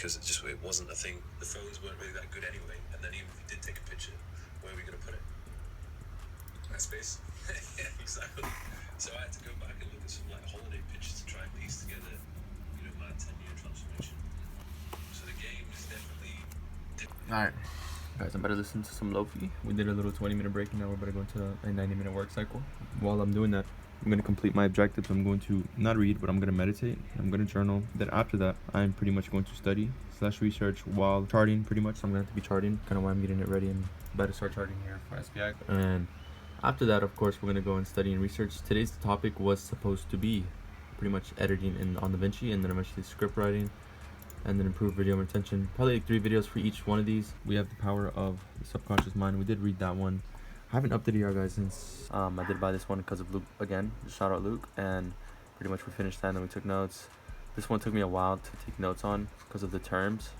because it wasn't a thing. The phones weren't really that good anyway, and then even if you did take a picture, where are we going to put it? That space? Yeah, exactly. So I had to go back and look at some like holiday pictures to try and piece together, my 10-year transformation. So the game is definitely. Alright, guys, I'm about to listen to some lofi. We did a little 20-minute break, and now we're about to go into a 90-minute work cycle. While I'm doing that, I'm going to complete my objectives. I'm going to not read, but I'm going to meditate. I'm going to journal. Then after that, I'm pretty much going to study / research while charting, pretty much. So I'm going to have to be charting, kind of why I'm getting it ready and about to start charting here for SPI. And after that, of course, we're going to go and study and research. Today's topic was supposed to be pretty much editing on DaVinci, and then eventually script writing, and then improve video retention. Probably like 3 videos for each one of these. We have the power of the subconscious mind. We did read that one. I haven't updated y'all guys since I did buy this one because of Luke again. Shout out Luke. And pretty much we finished that and then we took notes. This one took me a while to take notes on because of the terms.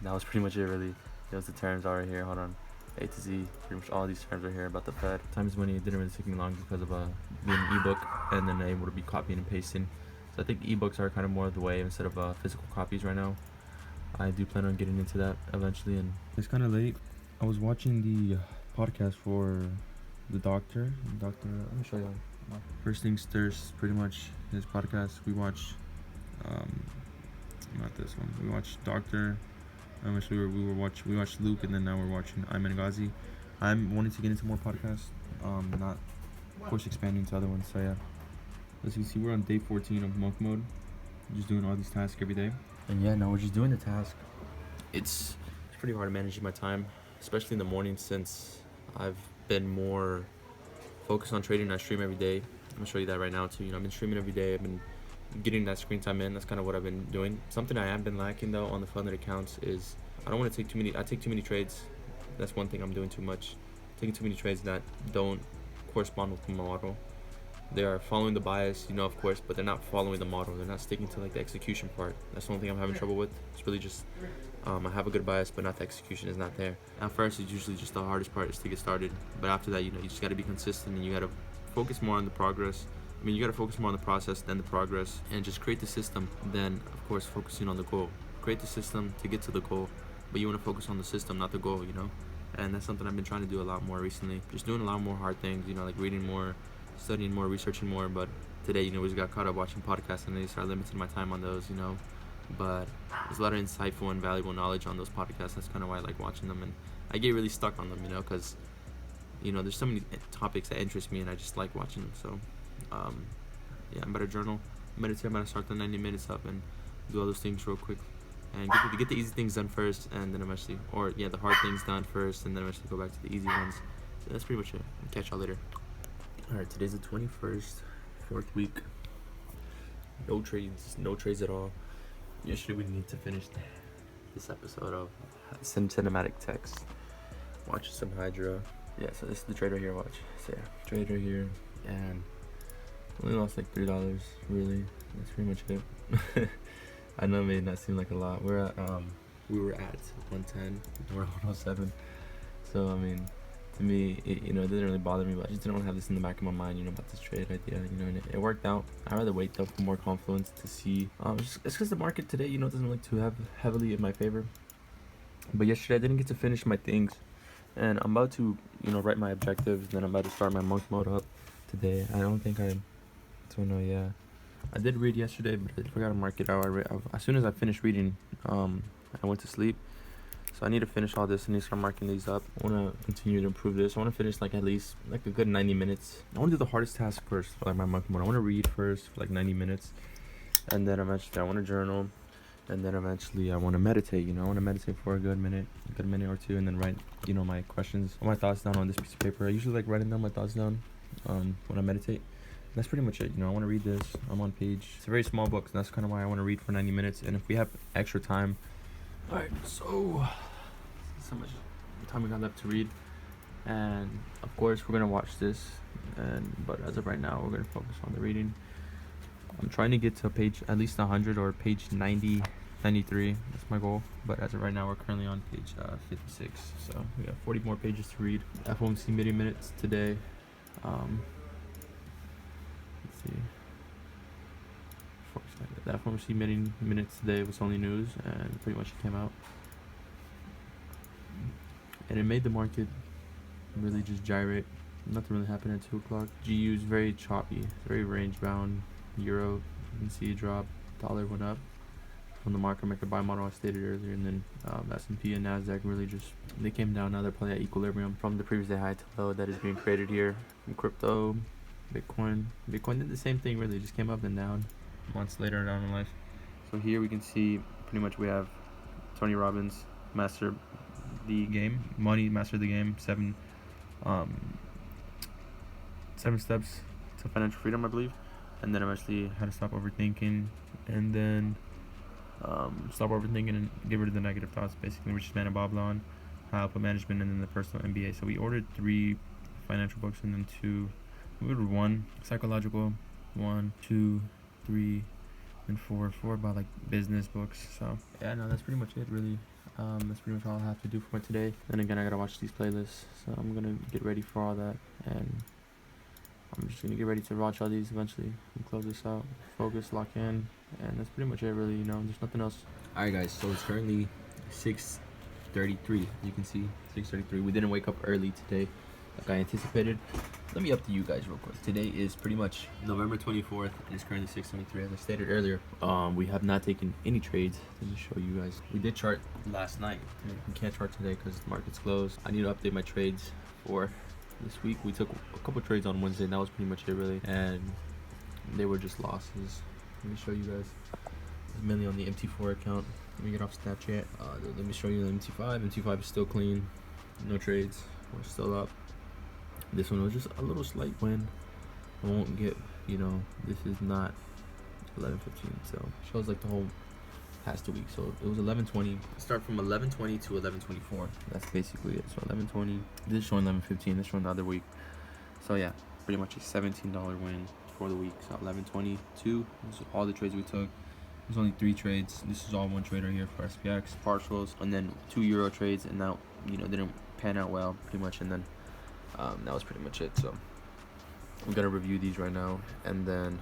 That was pretty much it, really. It was the terms are right here. Hold on. A to Z. Pretty much all these terms are here about the Fed. Times money, it didn't really take me long because of being an ebook and then able to be copying and pasting. So I think ebooks are kind of more of the way instead of physical copies right now. I do plan on getting into that eventually. And it's kind of late. I was watching the podcast for the doctor. Let me show you. First Things First, pretty much his podcast. We watched, not this one. We watched Doctor. Actually, we watched Luke, and then now we're watching MMXM. I'm wanting to get into more podcasts. Not, of course, expanding to other ones. So yeah, as you can see, we're on day 14 of monk mode. Just doing all these tasks every day. And yeah, no, we're just doing the task. It's pretty hard managing my time, especially in the morning since I've been more focused on trading. I stream every day. I'm gonna show you that right now too. I've been streaming every day. I've been getting that screen time in. That's kind of what I've been doing. Something I have been lacking though on the funded accounts is I don't want to take too many. I take too many trades. That's one thing I'm doing too much. Taking too many trades that don't correspond with my model. They are following the bias, of course, but they're not following the model. They're not sticking to like the execution part. That's the only thing I'm having trouble with. It's really just I have a good bias, but not the execution is not there. At first, it's usually just the hardest part is to get started. But after that, you just got to be consistent and you got to focus more on the progress. You got to focus more on the process than the progress, and just create the system. Then, of course, focusing on the goal. Create the system to get to the goal, but you want to focus on the system, not the goal. And that's something I've been trying to do a lot more recently. Just doing a lot more hard things. Like reading more, studying more, researching more. But today, we just got caught up watching podcasts and they started limiting my time on those, But there's a lot of insightful and valuable knowledge on those podcasts. That's kind of why I like watching them, and I get really stuck on them, because there's so many topics that interest me and I just like watching them. So yeah, I'm about to journal, meditate. I'm about to start the 90 minutes up and do all those things real quick and get the easy things done first, and then eventually, the hard things done first, and then eventually go back to the easy ones. So that's pretty much it. I'll catch y'all later. Alright, today's the 21st, 4th week. No trades at all. Yesterday we need to finish this episode of cinematic text. Watch some Hydra. Yeah, so this is the trade right here. Watch. So yeah, trade right here, and only lost like $3. Really, that's pretty much it. I know it may not seem like a lot. We were at 110. We're at 107. So to me, it didn't really bother me, but I just didn't want to have this in the back of my mind, about this trade idea, and it worked out. I'd rather wait though for more confluence to see. It's because the market today, doesn't look too heavily in my favor. But yesterday I didn't get to finish my things, and I'm about to, write my objectives. Then I'm about to start my monk mode up today. I don't know. Yeah, I did read yesterday, but I forgot to mark it out. As soon as I finished reading, I went to sleep. So I need to finish all this. I need to start marking these up. I want to continue to improve this. I want to finish at least a good 90 minutes. I want to do the hardest task first for my monk mode. I want to read first for 90 minutes. And then eventually I want to journal. And then eventually I want to meditate. I want to meditate for a good minute or two, and then write, my questions or my thoughts down on this piece of paper. I usually like writing down my thoughts down when I meditate. That's pretty much it. I want to read this. I'm on page. It's a very small book, so that's kind of why I want to read for 90 minutes. And if we have extra time. Alright, so much time we got left to read, and of course we're gonna watch this, but as of right now we're gonna focus on the reading. I'm trying to get to page at least 100 or page 90, 93. That's my goal, but as of right now we're currently on page 56, so we got 40 more pages to read. FOMC midi minutes today. Let's see. That from see many minutes today was only news, and pretty much it came out, and it made the market really just gyrate. Nothing really happened at 2 o'clock. GU's very choppy, very range bound. Euro, you can see a drop. Dollar went up from the market maker buy model I stated earlier, and then S&P and Nasdaq really just they came down. Now they're probably at equilibrium from the previous day high to low that is being created here. From crypto, Bitcoin did the same thing, really just came up and down months later down in life. So here we can see pretty much we have Tony Robbins master the game, money master the game, seven steps to financial freedom, I believe, and then eventually how to stop overthinking, and then stop overthinking and get rid of the negative thoughts, basically Richest Man and Bob Lawn, High Output Management, and then the Personal MBA. So we ordered 3 financial books, and then 2, we ordered 1 psychological, 1, 2, 3, and 4 about like business books. So yeah, no, that's pretty much it, really. That's pretty much all I have to do for today. Then again, I gotta watch these playlists, so I'm gonna get ready for all that, and I'm just gonna get ready to watch all these eventually and close this out, focus, lock in, and that's pretty much it, really. You know, there's nothing else. Alright guys, so it's currently 6:33. You can see 6:33. We didn't wake up early today like I anticipated. Let me update you guys real quick. Today is pretty much November 24th, and it's currently 6:23. As I stated earlier, we have not taken any trades. Let me show you guys. We did chart last night. We can't chart today because the market's closed. I need to update my trades for this week. We took a couple trades on Wednesday, and that was pretty much it, really, and they were just losses. Let me show you guys. It's mainly on the MT4 account. Let me get off Snapchat. Let me show you the MT5. MT5 is still clean, no trades, we're still up. This one was just a little slight win. I won't get, you know, this is not 11:15, so it shows like the whole past 2 weeks. So it was 11:20. Start from 11:20 to 11:24. That's basically it. So 11:20. This is showing 11:15. This is showing the other week. So yeah, pretty much a $17 win for the week. So 11:22. This is all the trades we took. There's only 3 trades. This is all one trade right here for SPX partials, and then 2 euro trades, and that, you know, didn't pan out well, pretty much. And then that was pretty much it. So I'm gonna review these right now and then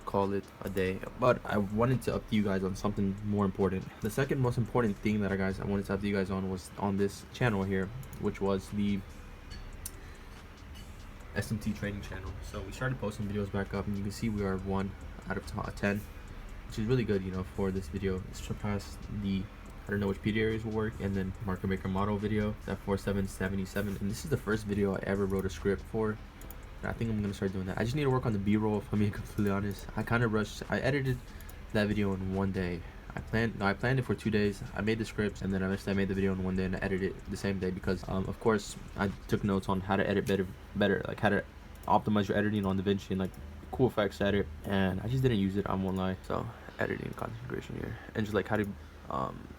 call it a day. But I wanted to update you guys on something more important. The second most important thing that I wanted to update you guys on was on this channel here, which was the SMT trading channel. So we started posting videos back up, and you can see we are 1 out of 10, which is really good, you know, for this video. It's surpassed the I don't know which PD areas will work, and then market maker model video, that 4777, and this is the first video I ever wrote a script for, and I think I'm gonna start doing that. I just need to work on the B-roll, if I'm being completely honest. I kind of rushed. I edited that video in 1 day. I planned it for 2 days. I made the scripts, and then eventually I made the video in 1 day, and I edited it the same day because of course I took notes on how to edit better, like how to optimize your editing on DaVinci and like cool effects edit, and I just didn't use it, I won't lie. So editing configuration here, and just like how to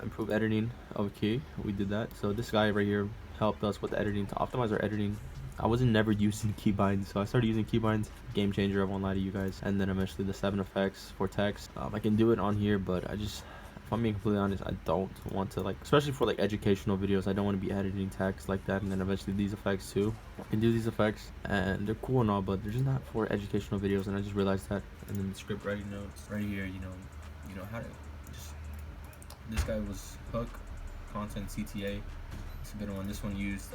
improve editing of key, we did that. So this guy right here helped us with editing to optimize our editing. I wasn't never using keybinds, so I started using keybinds. Game changer, I won't lie to you guys. And then eventually the 7 effects for text. I can do it on here, but I just, if I'm being completely honest, I don't want to, like, especially for like educational videos, I don't want to be editing text like that. And then eventually these effects too, I can do these effects and they're cool and all, but they're just not for educational videos, and I just realized that. And then the script writing notes right here, you know how to just, this guy was hook content CTA. It's a good one. This one used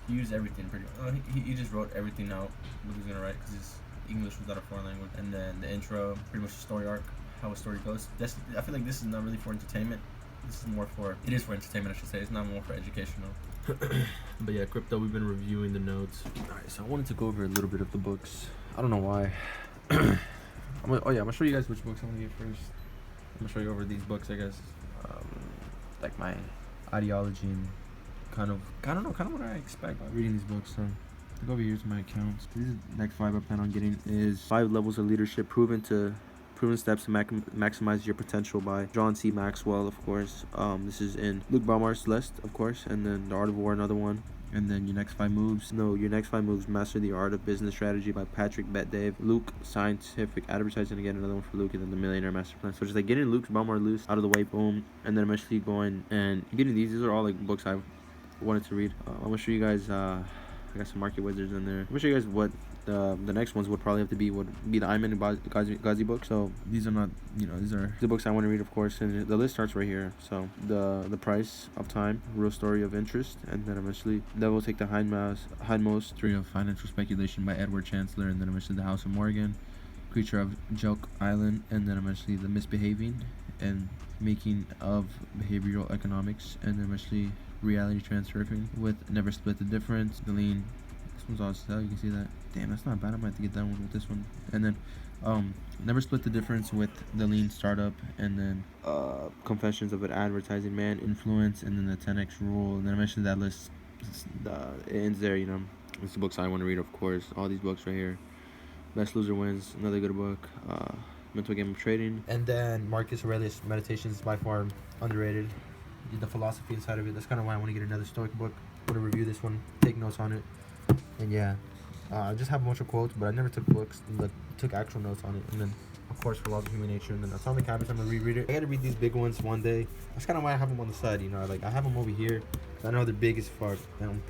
he used everything pretty much. He just wrote everything out what he was gonna write because his English was not a foreign language. And then the intro, pretty much the story arc, how a story goes. I feel like this is not really for entertainment. This is more for, it is for entertainment, I should say. It's not more for educational. But yeah, crypto, we've been reviewing the notes. Alright, so I wanted to go over a little bit of the books. I don't know why. I'm gonna show you guys which books I'm gonna get first. I'm gonna show you over these books, I guess. Like my ideology and kind of what I expect by reading these books. So go over here to my accounts. These next 5 I plan on getting is 5 Levels of Leadership, Proven Steps to Maximize Your Potential by John C. Maxwell, of course. This is in Luke Baumar's list, of course, and then The Art of War, another one. And then Your Next 5 Moves, Master the Art of Business Strategy by Patrick Bet-Dave. Luke, Scientific Advertising, again, another one for Luke. And then The Millionaire Master Plan. So just like getting Luke Baumar loose out of the way, boom. And then eventually going and getting these are all like books I've wanted to read. I'm gonna show you guys, I got some Market Wizards in there. I'm gonna show you guys what The next ones would probably have to be the Ayman and Ghazi book. So these are not, these are the books I want to read, of course. And the list starts right here. So the Price of Time, Real Story of Interest, and then eventually Devil Take the Hindmost, Theory of Financial Speculation by Edward Chancellor, and then eventually The House of Morgan, Creature of Joke Island, and then eventually The Misbehaving and Making of Behavioral Economics, and then eventually Reality Transurfing with Never Split the Difference, The Lean. This one's all sell, you can see that. Damn, that's not bad. I might have to get that one with this one. And then Never Split the Difference with The Lean Startup, and then Confessions of an Advertising Man, Influence, and then the 10x Rule. And then eventually that list it ends there. It's the books I want to read, of course. All these books right here. Best Loser Wins, another good book. Mental Game of Trading. And then Marcus Aurelius Meditations, by far underrated. The philosophy inside of it. That's kind of why I want to get another Stoic book. I want to review this one, take notes on it. And yeah, I just have a bunch of quotes, but I never took books, but took actual notes on it. And then, of course, For Laws of Human Nature, and then Atomic Habits. I'm gonna reread it. I gotta read these big ones one day. That's kind of why I have them on the side. Like I have them over here. I know they're big as fuck, and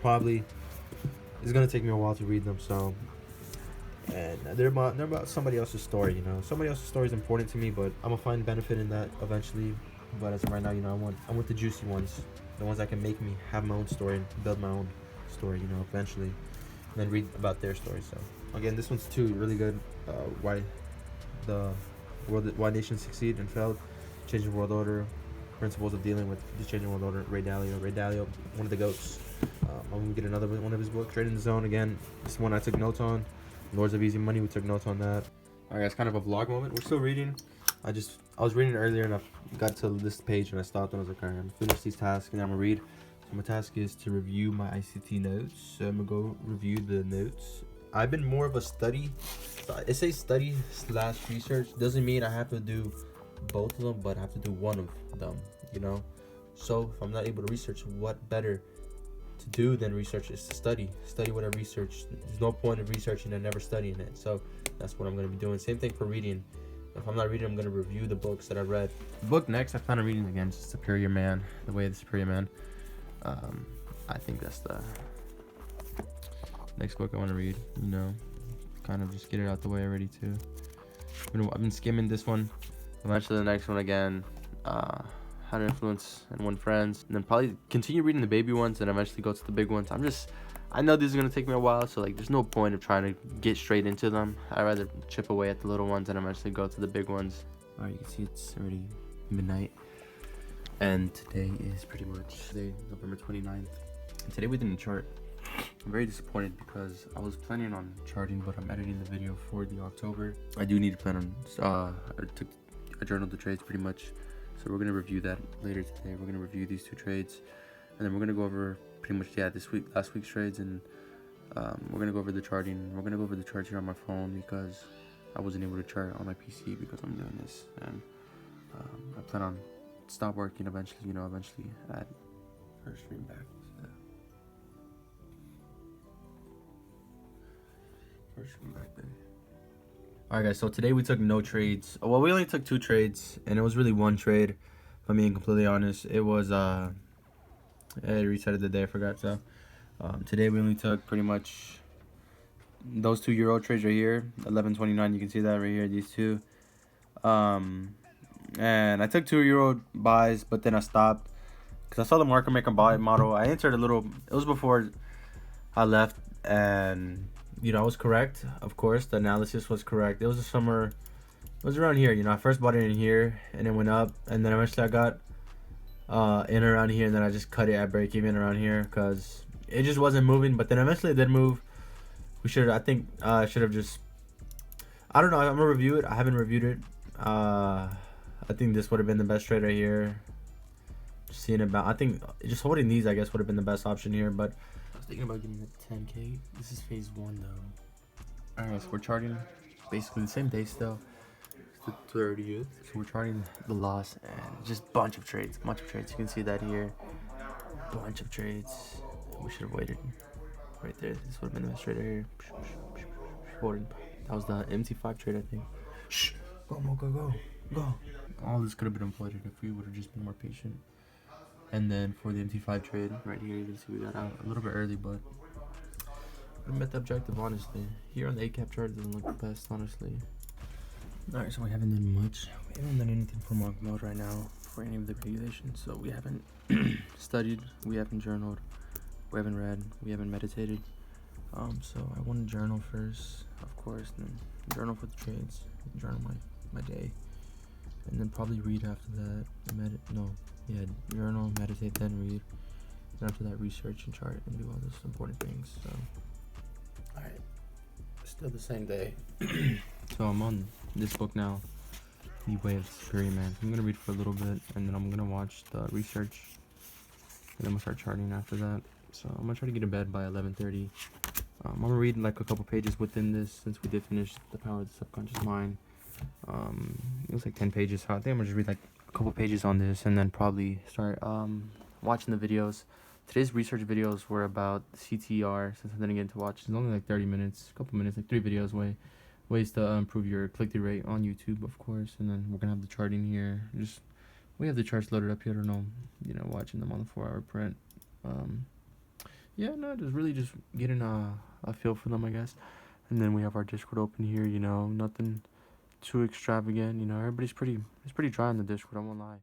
it's gonna take me a while to read them. So, and they're about somebody else's story. Somebody else's story is important to me, but I'm gonna find benefit in that eventually. But as of right now, I want the juicy ones, the ones that can make me have my own story and build my own story. Eventually. And then read about their story. So again, this one's too really good. Why nations succeed and failed, Changing World Order, Principles of Dealing with the Changing World Order. Ray Dalio, one of the goats. I'm gonna get another one of his books. Trade in the Zone again. This one I took notes on. Lords of Easy Money, we took notes on that. Alright, it's kind of a vlog moment. We're still reading. I was reading earlier and I got to this page and I stopped and I was like, alright, I'm gonna finish these tasks and I'm gonna read. So my task is to review my ICT notes. So I'm gonna go review the notes. I've been more of a study. It says study / research. Doesn't mean I have to do both of them, but I have to do one of them. So if I'm not able to research, what better to do than research is to study. Study what I research. There's no point of researching and never studying it. So that's what I'm gonna be doing. Same thing for reading. If I'm not reading, I'm gonna review the books that I read. The book next, I plan on reading again, Superior Man, The Way of the Superior Man. I think that's the next book I want to read. Kind of just get it out the way already too. I've been skimming this one. Eventually the next one again. How to Influence and Win Friends, and then probably continue reading the baby ones, and eventually go to the big ones. I know these are gonna take me a while, so there's no point of trying to get straight into them. I'd rather chip away at the little ones and eventually go to the big ones. Alright, you can see it's already midnight. And today is pretty much November 29th. And today we didn't chart. I'm very disappointed because I was planning on charting, but I'm editing the video for the October. I do need to plan on, I journaled the trades pretty much. So we're gonna review that later today. We're gonna review these two trades. And then we're gonna go over pretty much, last week's trades. And we're gonna go over the charting. We're gonna go over the charts here on my phone because I wasn't able to chart on my PC because I'm doing this. And I plan on stop working eventually, eventually add first stream back. First stream back there. Alright guys, so today we took no trades. Well, we only took 2 trades, and it was really one trade, if I'm being completely honest. It was it resetted the day, I forgot. So today we only took pretty much those 2 euro trades right here, 11.29. You can see that right here, these two. And I took 2 euro buys, but then I stopped because I saw the market make a buy model. I entered a little. It was before I left, and I was correct. Of course, the analysis was correct. It was somewhere. It was around here. I first bought it in here, and it went up, and then eventually I got in around here, and then I just cut it at break even around here because it just wasn't moving. But then eventually it did move. I think I should have just. I don't know. I'm gonna review it. I haven't reviewed it. I think this would have been the best trade right here. Just seeing about. I think just holding these, I guess, would have been the best option here. But I was thinking about getting the 10K. This is phase 1 though. Alright, so we're charting basically the same day still. It's the 30th. So we're charting the loss and just bunch of trades. You can see that here. Bunch of trades. We should have waited right there. This would have been the best trade right here. Holding. That was the MT5 trade, I think. Shh. Go, Mocha, go. All this could have been avoided if we would have just been more patient. And then for the MT5 trade, right here, you can see we got out a little bit early, but I met the objective, honestly. Here on the ACAP chart, it doesn't look the best, honestly. Alright, so we haven't done much. We haven't done anything for monk mode right now for any of the regulations. So we haven't studied, we haven't journaled, we haven't read, we haven't meditated. So I want to journal first, of course, and then journal for the trades, journal my day, and then probably read after that. Journal, meditate, then read. And after that, research and chart and do all those important things. So, alright, still the same day. So I'm on this book now, The Way of the Superior Man. I'm gonna read for a little bit, and then I'm gonna watch the research, and then I'm gonna start charting after that. So I'm gonna try to get to bed by 11:30. I'm gonna read like a couple pages within this, since we did finish The Power of the Subconscious Mind. It was like 10 pages, so I think I'm gonna just read like a couple pages on this, and then probably start watching the videos. Today's research videos were about CTR, since I didn't get to watch. It's only like 30 minutes, a couple minutes, like 3 videos ways to improve your click-through rate on YouTube, of course. And then we're gonna have the charting here. We have the charts loaded up here. I don't know, watching them on the 4-hour print. Just getting a feel for them, I guess. And then we have our Discord open here. Nothing too extravagant. Everybody's pretty dry on the Discord, I won't lie.